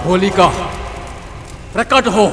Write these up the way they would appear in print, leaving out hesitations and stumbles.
होलिका प्रकट हो।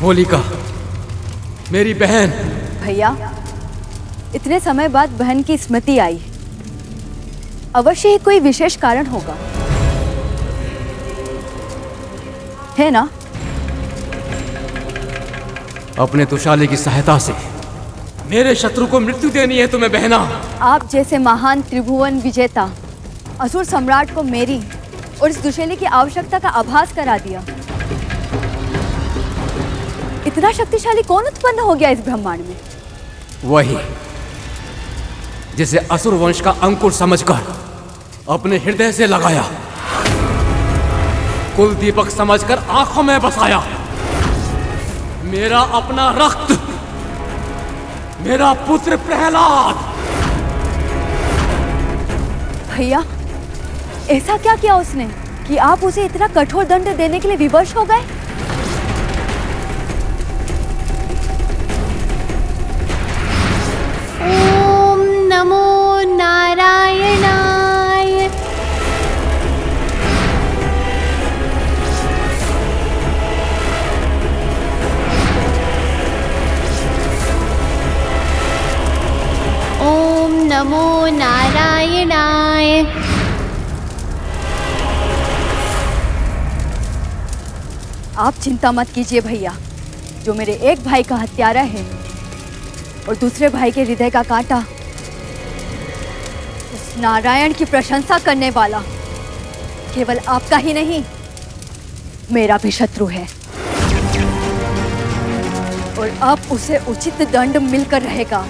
होलिका मेरी बहन। भैया, इतने समय बाद बहन की स्मृति आई, अवश्य ही कोई विशेष कारण होगा, है ना? अपने तुशाली की सहायता से मेरे शत्रु को मृत्यु देनी है तुम्हें बहना। आप जैसे महान त्रिभुवन विजेता असुर सम्राट को मेरी और इस दुशैली की आवश्यकता का आभास करा दिया। इतना शक्तिशाली कौन उत्पन्न हो गया इस ब्रह्मांड में? वही जिसे असुर वंश का अंकुर समझकर अपने हृदय से लगाया, कुल दीपक समझकर आंखों में बसाया। मेरा अपना रक्त, मेरा पुत्र प्रहलाद। भैया, ऐसा क्या किया उसने कि आप उसे इतना कठोर दंड देने के लिए विवश हो गए? ओम नमो नारायणाय। ओम नमो नारायणाय। आप चिंता मत कीजिए भैया, जो मेरे एक भाई का हत्यारा है और दूसरे भाई के हृदय का कांटा, उस नारायण की प्रशंसा करने वाला केवल आपका ही नहीं, मेरा भी शत्रु है। और अब उसे उचित दंड मिलकर रहेगा।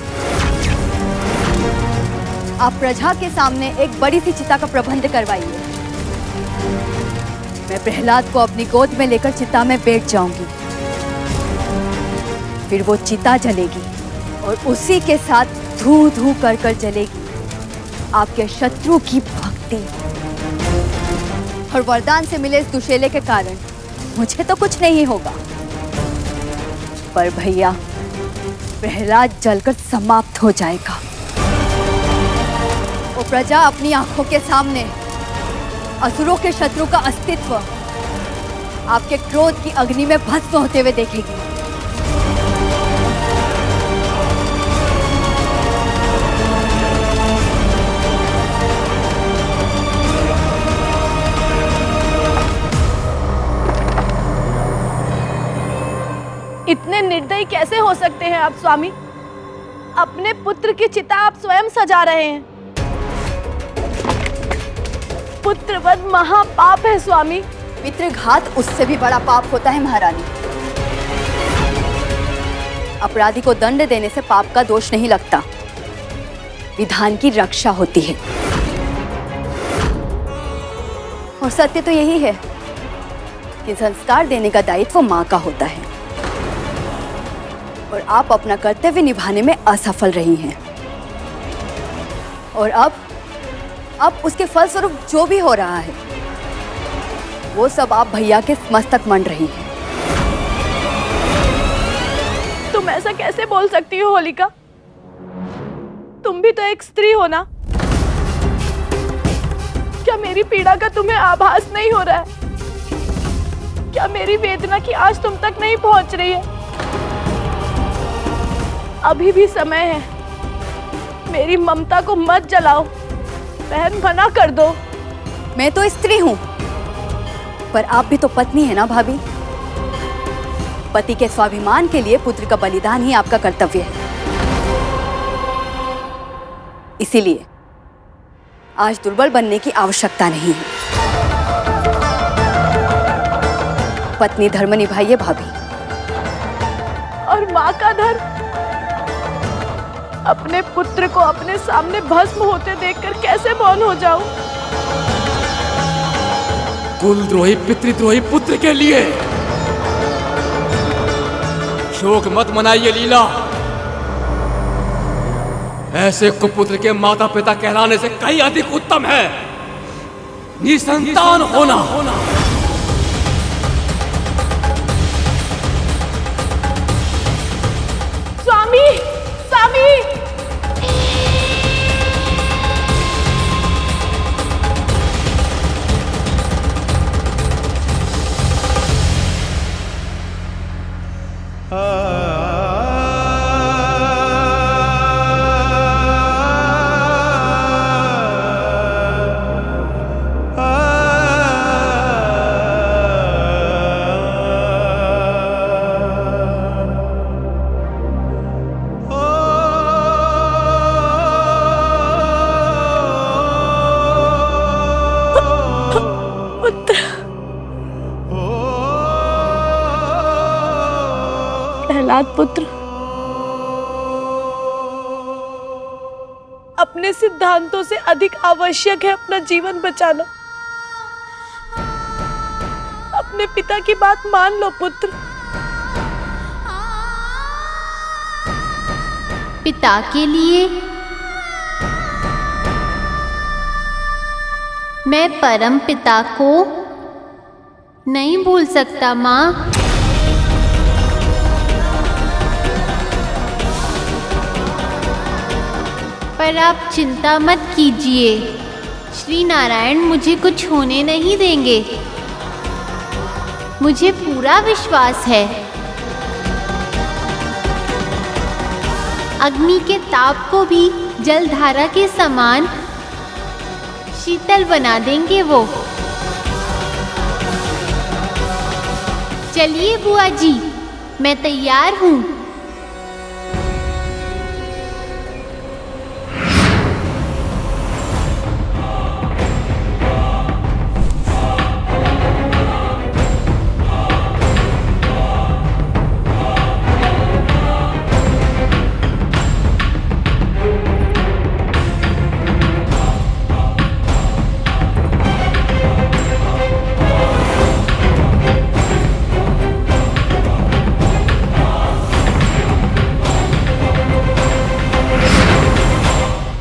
आप प्रजा के सामने एक बड़ी सी चिता का प्रबंध करवाइए। मैं प्रहलाद को अपनी गोद में लेकर चिता में बैठ जाऊंगी। फिर वो चिता जलेगी और उसी के साथ धू धू कर कर जलेगी आपके शत्रु की भक्ति। और वरदान से मिले इस दुशैले के कारण मुझे तो कुछ नहीं होगा, पर भैया प्रहलाद जलकर समाप्त हो जाएगा। वो प्रजा अपनी आंखों के सामने असुरों के शत्रु का अस्तित्व आपके क्रोध की अग्नि में भस्म होते हुए देखेगी। इतने निर्दयी कैसे हो सकते हैं आप स्वामी? अपने पुत्र की चिता आप स्वयं सजा रहे हैं। पुत्रवध महापाप है स्वामी। पितृघात उससे भी बड़ा पाप होता है महारानी। अपराधी को दंड देने से पाप का दोष नहीं लगता, विधान की रक्षा होती है। और सत्य तो यही है कि संस्कार देने का दायित्व माँ का होता है, और आप अपना कर्तव्य निभाने में असफल रही हैं। और अब उसके फलस्वरूप जो भी हो रहा है वो सब आप भैया के मस्तक मंड रही हैं। तुम ऐसा कैसे बोल सकती हो होलिका? तुम भी तो एक स्त्री हो ना? क्या मेरी पीड़ा का तुम्हें आभास नहीं हो रहा है? क्या मेरी वेदना की आवाज तुम तक नहीं पहुंच रही है? अभी भी समय है, मेरी ममता को मत जलाओ बहन, मना कर दो। मैं तो स्त्री हूँ, पर आप भी तो पत्नी है ना भाभी। पति के स्वाभिमान के लिए पुत्र का बलिदान ही आपका कर्तव्य है। इसीलिए आज दुर्बल बनने की आवश्यकता नहीं है। पत्नी धर्म निभाइए भाभी। और माँ का धर्म? अपने पुत्र को अपने सामने भस्म होते देखकर कैसे मौन हो जाऊं? कुलद्रोही पितृद्रोही पुत्र के लिए शोक मत मनाइए लीला। ऐसे कुपुत्र के माता पिता कहलाने से कहीं अधिक उत्तम है निसंतान होना। स्वामी, स्वामी! प्रहलाद पुत्र, अपने सिद्धांतों से अधिक आवश्यक है अपना जीवन बचाना। अपने पिता की बात मान लो पुत्र। पिता के लिए मैं परम पिता को नहीं भूल सकता माँ। पर आप चिंता मत कीजिए, श्री नारायण मुझे कुछ होने नहीं देंगे। मुझे पूरा विश्वास है अग्नि के ताप को भी जलधारा के समान शीतल बना देंगे वो। चलिए बुआ जी, मैं तैयार हूँ।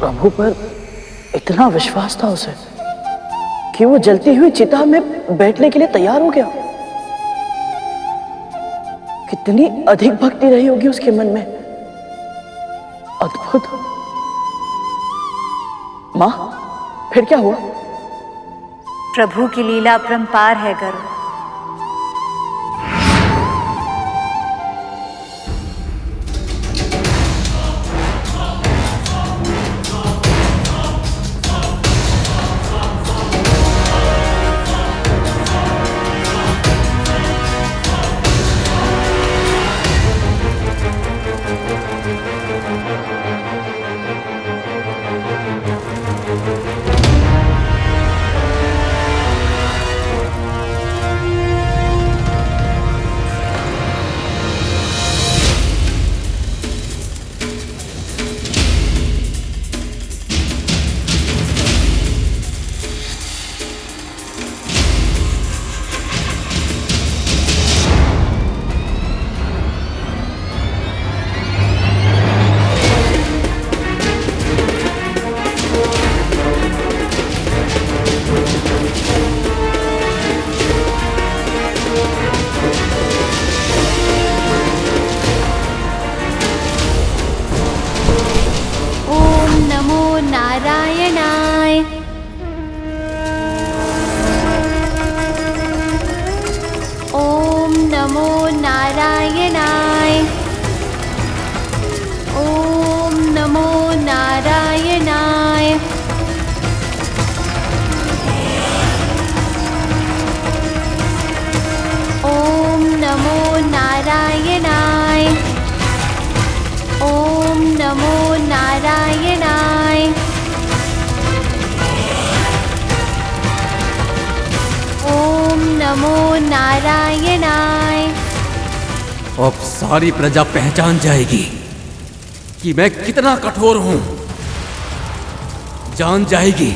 प्रभु पर इतना विश्वास था उसे कि वो जलती हुई चिता में बैठने के लिए तैयार हो गया। कितनी अधिक भक्ति रही होगी उसके मन में। अद्भुत। माँ, फिर क्या हुआ? प्रभु की लीला अपरंपार है गरुड़। नारायणाय। ओम नमो नारायणाय। ओम नमो नारायणाय। नारायणाय। अब सारी प्रजा पहचान जाएगी कि मैं कितना कठोर हूं। जान जाएगी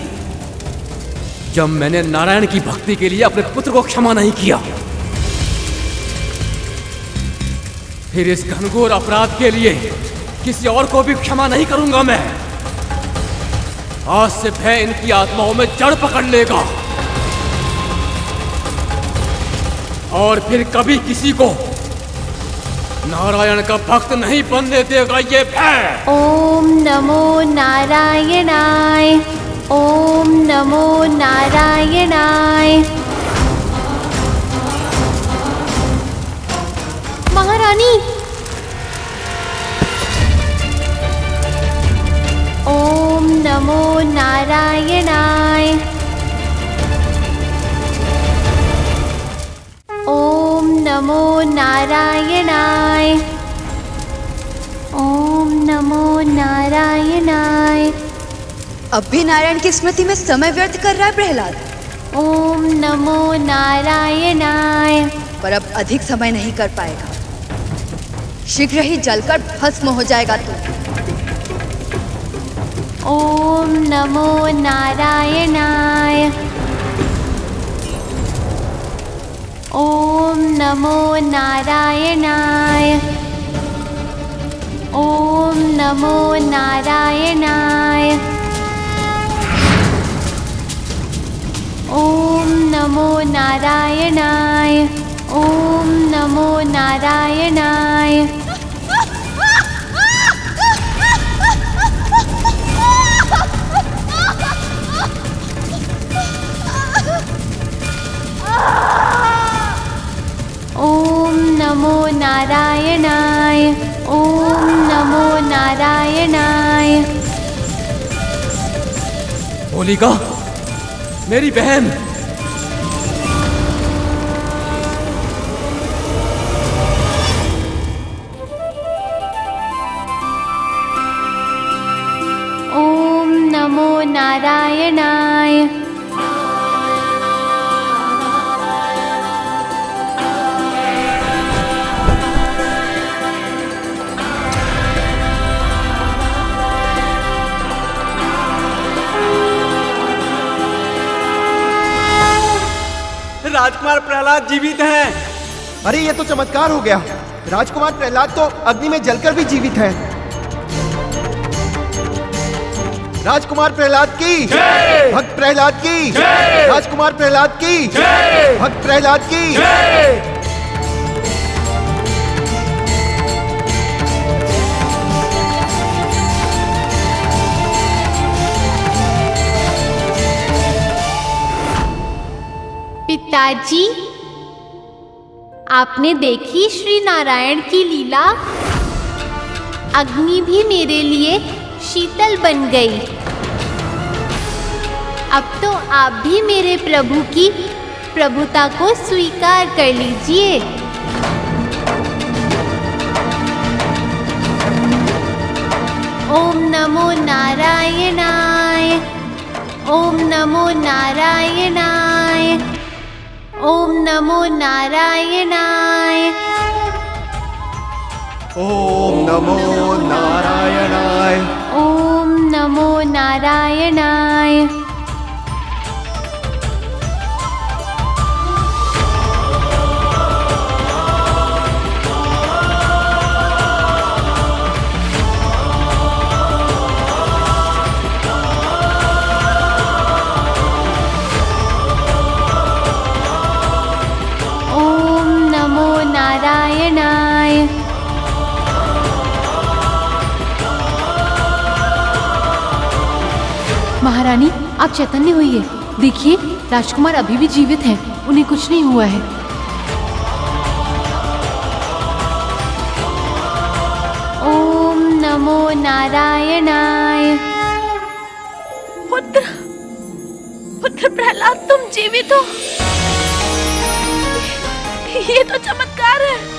जब मैंने नारायण की भक्ति के लिए अपने पुत्र को क्षमा नहीं किया। फिर इस घनघोर अपराध के लिए किसी और को भी क्षमा नहीं करूंगा मैं। आज से भय इनकी आत्माओं में जड़ पकड़ लेगा और फिर कभी किसी को नारायण का भक्त नहीं बनने देगा ये भय। ओम नमो नारायणाय। ओम नमो नारायणाय। महारानी, ओम नमो नारायणाय। ओम नमो नारायणाय। ओम नमो नारायणाय। अब भी नारायण की स्मृति में समय व्यर्थ कर रहा है प्रहलाद। ओम नमो नारायणाय। पर अब अधिक समय नहीं कर पाएगा। शीघ्र ही जलकर भस्म हो जाएगा तू। ओम नमो नारायणाय। ओम नमो नारायणाय। ओम नमो नारायणाय। ओम नमो नारायणाय। ओम नमो नारायणाय। ओम नमो नारायणाय। ओम नमो नारायणाय। होलिका, मेरी बहन। ओम नमो नारायणाय। राजकुमार प्रहलाद जीवित हैं। अरे ये तो चमत्कार हो गया। राजकुमार प्रहलाद तो अग्नि में जलकर भी जीवित है। राजकुमार प्रहलाद की जय! भक्त प्रहलाद की जय! राजकुमार प्रहलाद की जय! भक्त प्रहलाद की जय! पिताजी, आपने देखी श्री नारायण की लीला। अग्नि भी मेरे लिए शीतल बन गई। अब तो आप भी मेरे प्रभु की प्रभुता को स्वीकार कर लीजिए। ओम नमो नारायणाय। ओम नमो नारायणाय। ओम नमो नारायणाय। ओम नमो नारायणाय। ओम नमो नारायणाय। ओम नमो नारायणाय। महारानी, आप चैतन्य होइए। देखिए, राजकुमार अभी भी जीवित हैं। उन्हें कुछ नहीं हुआ है। ओम नमो नारायणाय। पुत्र, पुत्र प्रहलाद, तुम जीवित हो। ये तो चमत्कार है।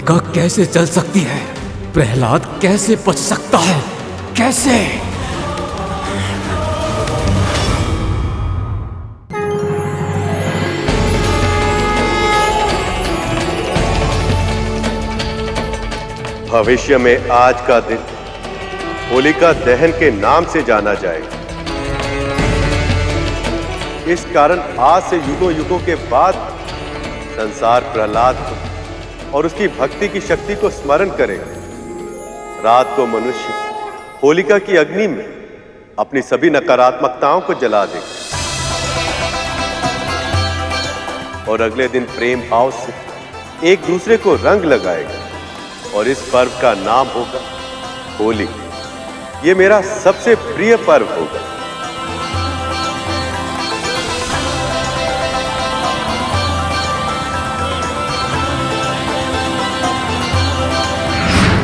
होलिका कैसे जल सकती है? प्रहलाद कैसे बच सकता है? कैसे? भविष्य में आज का दिन होलिका दहन के नाम से जाना जाएगा। इस कारण आज से युगों युगों के बाद संसार प्रहलाद को और उसकी भक्ति की शक्ति को स्मरण करेगा। रात को मनुष्य होलिका की अग्नि में अपनी सभी नकारात्मकताओं को जला देगा और अगले दिन प्रेम भाव से एक दूसरे को रंग लगाएगा और इस पर्व का नाम होगा होली। ये मेरा सबसे प्रिय पर्व होगा।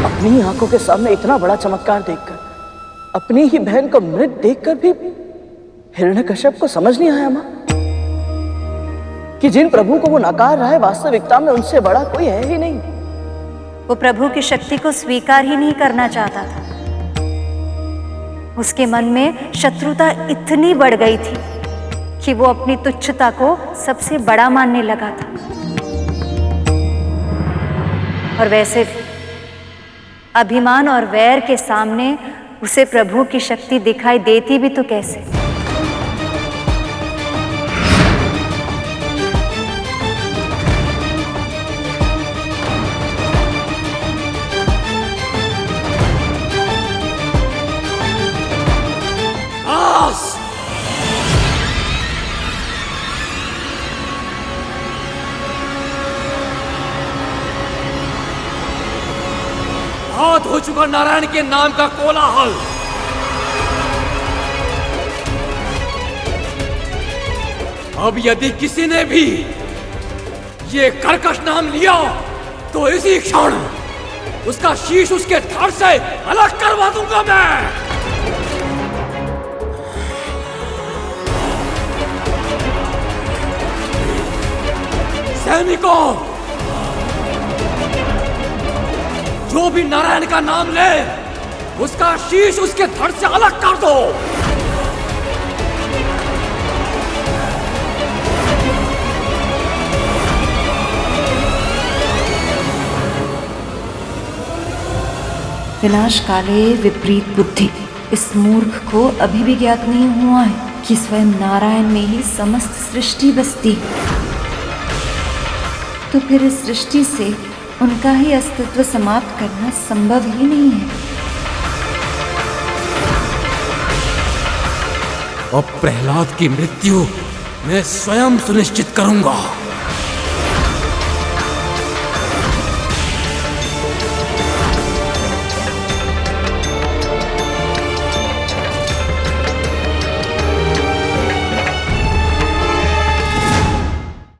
अपनी आंखों के सामने इतना बड़ा चमत्कार देखकर, अपनी ही बहन को मृत देखकर भी हिरण्यकश्यप को समझ नहीं आया मां कि जिन प्रभु को वो नकार रहा है वास्तविकता में उनसे बड़ा कोई है ही नहीं। वो प्रभु की शक्ति को स्वीकार ही नहीं करना चाहता था। उसके मन में शत्रुता इतनी बढ़ गई थी कि वो अपनी तुच्छता को सबसे बड़ा मानने लगा था। और वैसे भी अभिमान और वैर के सामने उसे प्रभु की शक्ति दिखाई देती भी तो कैसे। बहुत हो चुका नारायण के नाम का कोलाहल। अब यदि किसी ने भी ये कर्कश नाम लिया तो इसी क्षण उसका शीश उसके धड़ से अलग करवा दूंगा मैं। सैनिकों, जो भी नारायण का नाम ले उसका शीश उसके धड़ से अलग कर दो। विनाश काले विपरीत बुद्धि। इस मूर्ख को अभी भी ज्ञात नहीं हुआ है कि स्वयं नारायण में ही समस्त सृष्टि बसती है। तो फिर इस सृष्टि से उनका ही अस्तित्व समाप्त करना संभव ही नहीं है। अब प्रहलाद की मृत्यु मैं स्वयं सुनिश्चित करूंगा।